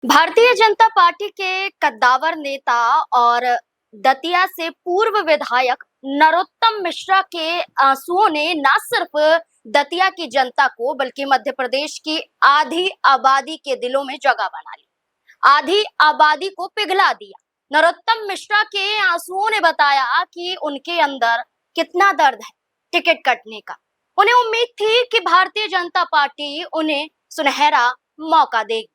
Bharatiya Janata party के कद्दावर नेता और दतिया से पूर्व विधायक नरोत्तम मिश्रा के आंसुओं ने न सिर्फ दतिया की जनता को बल्कि मध्य प्रदेश की आधी आबादी के दिलों में जगह बना ली। आधी आबादी को पिघला दिया। नरोत्तम मिश्रा के आंसुओं ने बताया कि उनके अंदर कितना दर्द है टिकट कटने का। उन्हें उम्मीद थी कि भारतीय जनता पार्टी उन्हें सुनहरा मौका देगी,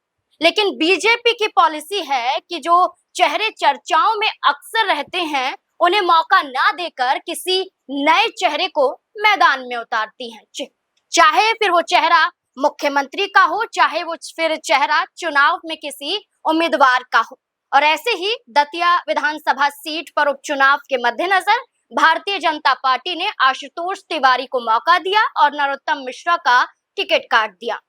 लेकिन बीजेपी की पॉलिसी है कि जो चेहरे चर्चाओं में अक्सर रहते हैं उन्हें मौका ना देकर किसी नए चेहरे को मैदान में उतारती है। चाहे फिर वो चेहरा मुख्यमंत्री का हो, चाहे वो फिर चेहरा चुनाव में किसी उम्मीदवार का हो। और ऐसे ही दतिया विधानसभा सीट पर उपचुनाव के मद्देनजर भारतीय जनता पार्टी ने आशुतोष तिवारी को मौका दिया और नरोत्तम मिश्रा का टिकट काट दिया।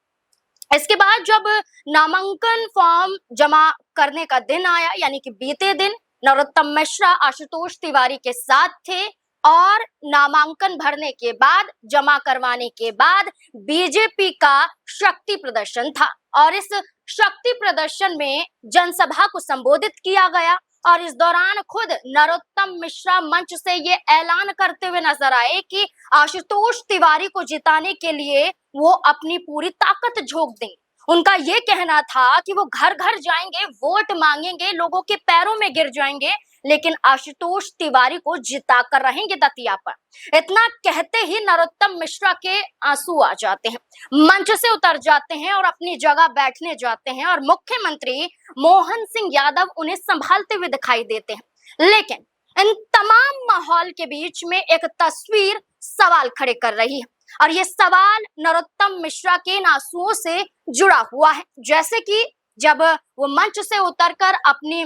इसके बाद जब नामांकन फॉर्म जमा करने का दिन आया, यानी कि बीते दिन नरोत्तम मिश्रा आशुतोष तिवारी के साथ थे और नामांकन भरने के बाद, जमा करवाने के बाद बीजेपी का शक्ति प्रदर्शन था और इस शक्ति प्रदर्शन में जनसभा को संबोधित किया गया। और इस दौरान खुद नरोत्तम मिश्रा मंच से ये ऐलान करते हुए नजर आए कि आशुतोष तिवारी को जिताने के लिए वो अपनी पूरी ताकत झोंक देंगे। उनका ये कहना था कि वो घर घर जाएंगे, वोट मांगेंगे, लोगों के पैरों में गिर जाएंगे, लेकिन आशुतोष तिवारी को जिता कर रहेंगे दतिया पर। इतना कहते ही नरोत्तम मिश्रा के आंसू आ जाते हैं, मंच से उतर जाते हैं और अपनी जगह बैठने जाते हैं और मुख्यमंत्री मोहन सिंह यादव उन्हें संभालते हुए दिखाई देते हैं। लेकिन इन तमाम माहौल के बीच में एक तस्वीर सवाल खड़े कर रही है और ये सवाल नरोत्तम मिश्रा के आंसुओं से जुड़ा हुआ है। जैसे कि जब वो मंच से उतरकर अपनी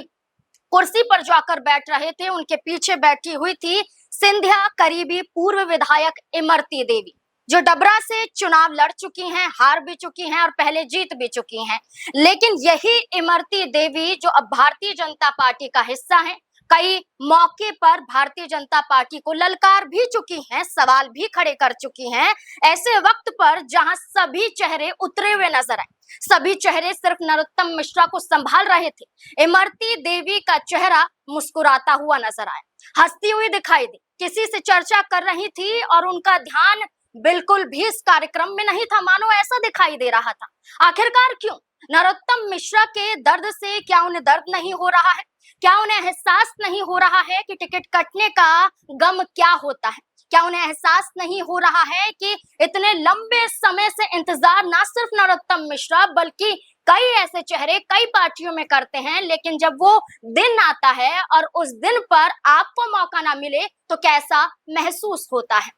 कुर्सी पर जाकर बैठ रहे थे, उनके पीछे बैठी हुई थी सिंधिया करीबी पूर्व विधायक इमरती देवी, जो डबरा से चुनाव लड़ चुकी हैं, हार भी चुकी हैं और पहले जीत भी चुकी हैं। लेकिन यही इमरती देवी जो अब भारतीय जनता पार्टी का हिस्सा है, कई मौके पर भारतीय जनता पार्टी को ललकार भी चुकी हैं, सवाल भी खड़े कर चुकी हैं। ऐसे वक्त पर जहां सभी चेहरे उतरे हुए नजर आए, सभी चेहरे सिर्फ नरोत्तम मिश्रा को संभाल रहे थे, इमरती देवी का चेहरा मुस्कुराता हुआ नजर आया, हंसती हुई दिखाई दी, किसी से चर्चा कर रही थी और उनका ध्यान बिल्कुल भी इस कार्यक्रम में नहीं था, मानो ऐसा दिखाई दे रहा था। आखिरकार क्यों? नरोत्तम मिश्रा के दर्द से क्या उन्हें दर्द नहीं हो रहा है? क्या उन्हें एहसास नहीं हो रहा है कि टिकट कटने का गम क्या होता है? क्या उन्हें एहसास नहीं हो रहा है कि इतने लंबे समय से इंतजार ना सिर्फ नरोत्तम मिश्रा बल्कि कई ऐसे चेहरे कई पार्टियों में करते हैं, लेकिन जब वो दिन आता है और उस दिन पर आपको मौका ना मिले तो कैसा महसूस होता है?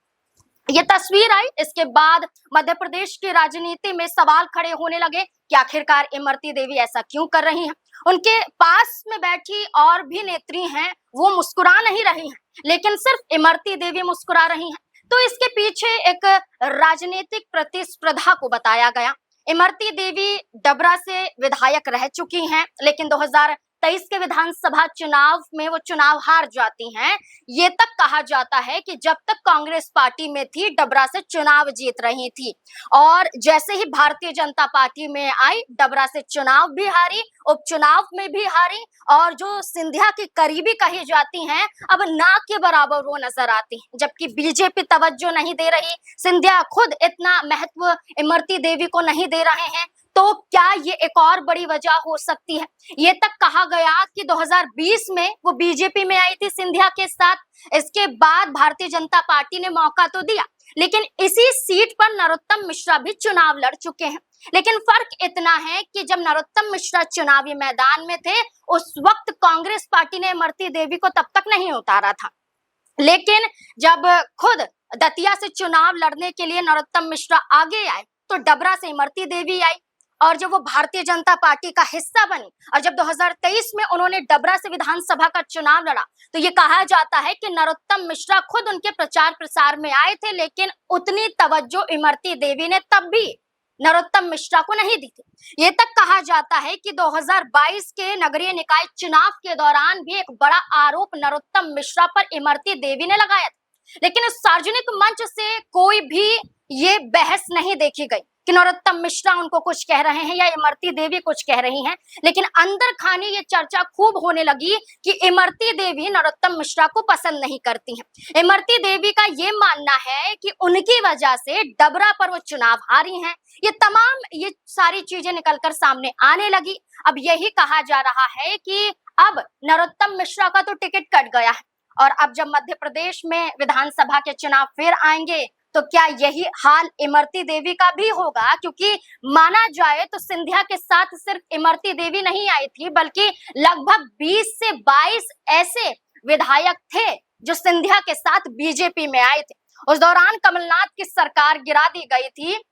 ये तस्वीर आई, इसके बाद मध्य प्रदेश की राजनीति में सवाल खड़े होने लगे कि आखिरकार इमरती देवी ऐसा क्यों कर रही हैं? उनके पास में बैठी और भी नेत्री हैं, वो मुस्कुरा नहीं रही हैं, लेकिन सिर्फ इमरती देवी मुस्कुरा रही हैं। तो इसके पीछे एक राजनीतिक प्रतिस्पर्धा को बताया गया। इमरती देवी डबरा से विधायक रह चुकी हैं, लेकिन 2023 के विधानसभा चुनाव में वो चुनाव हार जाती हैं। ये तक कहा जाता है कि जब तक कांग्रेस पार्टी में थी, डबरा से चुनाव जीत रही थी और जैसे ही भारतीय जनता पार्टी में आई, डबरा से चुनाव भी हारी, उपचुनाव में भी हारी और जो सिंधिया की करीबी कही जाती हैं, अब ना के बराबर वो नजर आती हैं। जबकि बीजेपी तवज्जो नहीं दे रही, सिंधिया खुद इतना महत्व इमरती देवी को नहीं दे रहे हैं, तो क्या ये एक और बड़ी वजह हो सकती है? ये तक कहा गया कि 2020 में वो बीजेपी में आई थी सिंधिया के साथ। इसके बाद भारतीय जनता पार्टी ने मौका तो दिया, लेकिन इसी सीट पर नरोत्तम मिश्रा भी चुनाव लड़ चुके हैं। लेकिन फर्क इतना है कि जब नरोत्तम मिश्रा चुनावी मैदान में थे, उस वक्त कांग्रेस पार्टी ने इमरती देवी को तब तक नहीं उतारा था। लेकिन जब खुद दतिया से चुनाव लड़ने के लिए नरोत्तम मिश्रा आगे आए, तो डबरा से इमरती देवी आई और जब वो भारतीय जनता पार्टी का हिस्सा बनी और जब 2023 में उन्होंने डबरा से विधानसभा का चुनाव लड़ा, तो ये कहा जाता है कि नरोत्तम मिश्रा खुद उनके प्रचार प्रसार में आए थे, लेकिन उतनी तवज्जो इमरती देवी ने तब भी नरोत्तम मिश्रा को नहीं दी थी। ये तक कहा जाता है कि 2022 के नगरीय निकाय चुनाव के दौरान भी एक बड़ा आरोप नरोत्तम मिश्रा पर इमरती देवी ने लगाया था, लेकिन इस सार्वजनिक मंच से कोई भी ये बहस नहीं देखी गई। कि नरोत्तम मिश्रा उनको कुछ कह रहे हैं या इमरती देवी कुछ कह रही हैं, लेकिन अंदर खाने ये चर्चा खूब होने लगी कि इमरती देवी नरोत्तम मिश्रा को पसंद नहीं करती हैं। इमरती देवी का ये मानना है कि उनकी वजह से डबरा पर वो चुनाव हारी हैं। ये सारी चीजें निकलकर सामने आने लगी। अब यही कहा जा रहा है कि अब नरोत्तम मिश्रा का तो टिकट कट गया है और अब जब मध्य प्रदेश में विधानसभा के चुनाव फिर आएंगे तो क्या यही हाल इमरती देवी का भी होगा? क्योंकि माना जाए तो सिंधिया के साथ सिर्फ इमरती देवी नहीं आई थी, बल्कि लगभग 20 से 22 ऐसे विधायक थे जो सिंधिया के साथ बीजेपी में आए थे। उस दौरान कमलनाथ की सरकार गिरा दी गई थी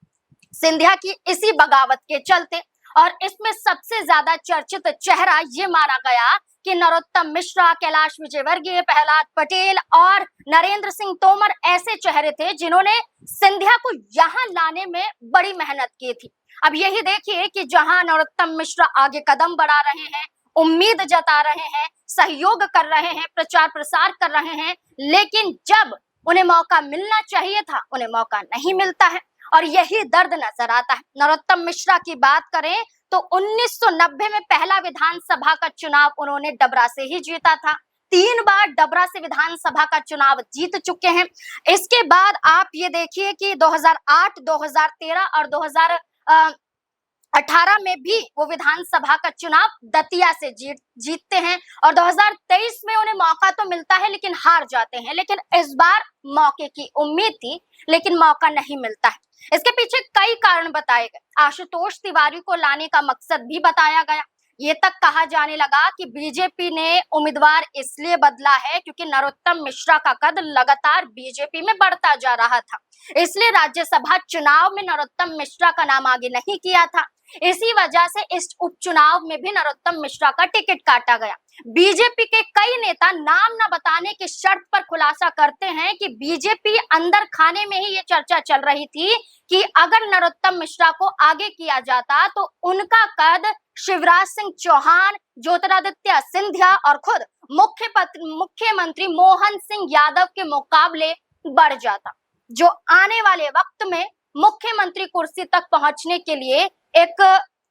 सिंधिया की इसी बगावत के चलते। और इसमें सबसे ज्यादा चर्चित चेहरा ये माना गया कि नरोत्तम मिश्रा, कैलाश विजयवर्गीय, प्रहलाद पटेल और नरेंद्र सिंह तोमर ऐसे चेहरे थे जिन्होंने सिंधिया को यहाँ लाने में बड़ी मेहनत की थी। अब यही देखिए कि जहां नरोत्तम मिश्रा आगे कदम बढ़ा रहे हैं, उम्मीद जता रहे हैं, सहयोग कर रहे हैं, प्रचार प्रसार कर रहे हैं, लेकिन जब उन्हें मौका मिलना चाहिए था उन्हें मौका नहीं मिलता है और यही दर्द नजर आता है। नरोत्तम मिश्रा की बात करें तो 1990 में पहला विधानसभा का चुनाव उन्होंने डबरा से ही जीता था। 3 बार डबरा से विधानसभा का चुनाव जीत चुके हैं। इसके बाद आप ये देखिए कि 2008, 2013 और 2018 में भी वो विधानसभा का चुनाव दतिया से जीतते हैं और 2023 में उन्हें मौका तो मिलता है लेकिन हार जाते हैं। लेकिन इस बार मौके की उम्मीद थी लेकिन मौका नहीं मिलता है। इसके पीछे कई कारण बताए गए। आशुतोष तिवारी को लाने का मकसद भी बताया गया। ये तक कहा जाने लगा कि बीजेपी ने उम्मीदवार इसलिए बदला है क्योंकि नरोत्तम मिश्रा का कद लगातार बीजेपी में बढ़ता जा रहा था, इसलिए राज्यसभा चुनाव में नरोत्तम मिश्रा का नाम आगे नहीं किया था। इसी वजह से इस उपचुनाव में भी नरोत्तम मिश्रा का टिकट काटा गया। बीजेपी के कई नेता नाम न बताने की शर्त पर खुलासा करते हैं कि बीजेपी अंदर खाने में ही ये चर्चा चल रही थी कि अगर नरोत्तम मिश्रा को आगे किया जाता तो उनका कद शिवराज सिंह चौहान, ज्योतिरादित्य सिंधिया और खुद मुख्यमंत्री मोहन सिंह यादव के मुकाबले बढ़ जाता, जो आने वाले वक्त में मुख्यमंत्री कुर्सी तक पहुंचने के लिए एक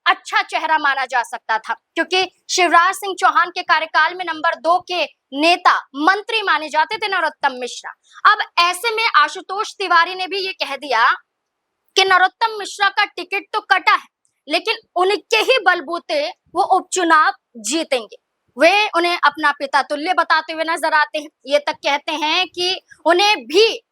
अच्छा चेहरा माना जा सकता था, क्योंकि शिवराज सिंह चौहान के कार्यकाल में नंबर 2 के नेता मंत्री माने जाते थे नरोत्तम मिश्रा। अब ऐसे में आशुतोष तिवारी ने भी ये कह दिया कि नरोत्तम मिश्रा का टिकट तो कटा है लेकिन उनके ही बलबूते वो उपचुनाव जीतेंगे। वे उन्हें अपना पिता तुल्य बताते हुए नजर आते हैं। ये तक कहते हैं कि उन्हें भी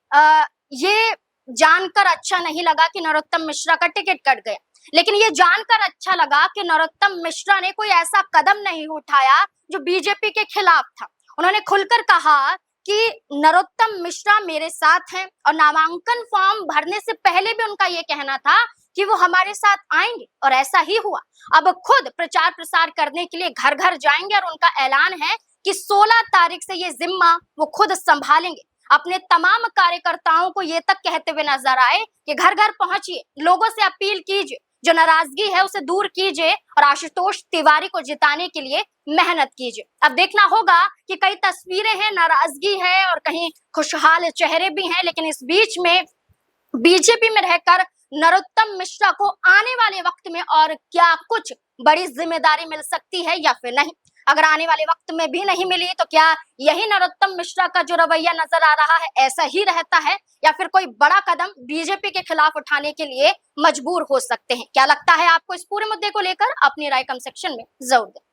ये जानकर अच्छा नहीं लगा कि नरोत्तम मिश्रा का टिकट कट गया, लेकिन ये जानकर अच्छा लगा कि नरोत्तम मिश्रा ने कोई ऐसा कदम नहीं उठाया जो बीजेपी के खिलाफ था। उन्होंने खुलकर कहा कि नरोत्तम मिश्रा मेरे साथ हैं और नामांकन फॉर्म भरने से पहले भी उनका ये कहना था कि वो हमारे साथ आएंगे और ऐसा ही हुआ। अब खुद प्रचार प्रसार करने के लिए घर घर जाएंगे और उनका ऐलान है कि 16 तारीख से ये जिम्मा वो खुद संभालेंगे। अपने तमाम कार्यकर्ताओं को ये तक कहते हुए नजर आए कि घर घर पहुंचिए, लोगों से अपील कीजिए, जो नाराजगी है उसे दूर कीजिए और आशुतोष तिवारी को जिताने के लिए मेहनत कीजिए। अब देखना होगा कि कई तस्वीरें हैं, नाराजगी है और कहीं खुशहाल चेहरे भी हैं, लेकिन इस बीच में बीजेपी में रहकर नरोत्तम मिश्रा को आने वाले वक्त में और क्या कुछ बड़ी जिम्मेदारी मिल सकती है या फिर नहीं। अगर आने वाले वक्त में भी नहीं मिली तो क्या यही नरोत्तम मिश्रा का जो रवैया नजर आ रहा है ऐसा ही रहता है या फिर कोई बड़ा कदम बीजेपी के खिलाफ उठाने के लिए मजबूर हो सकते हैं? क्या लगता है आपको इस पूरे मुद्दे को लेकर? अपनी राय कमेंट सेक्शन में जरूर दें।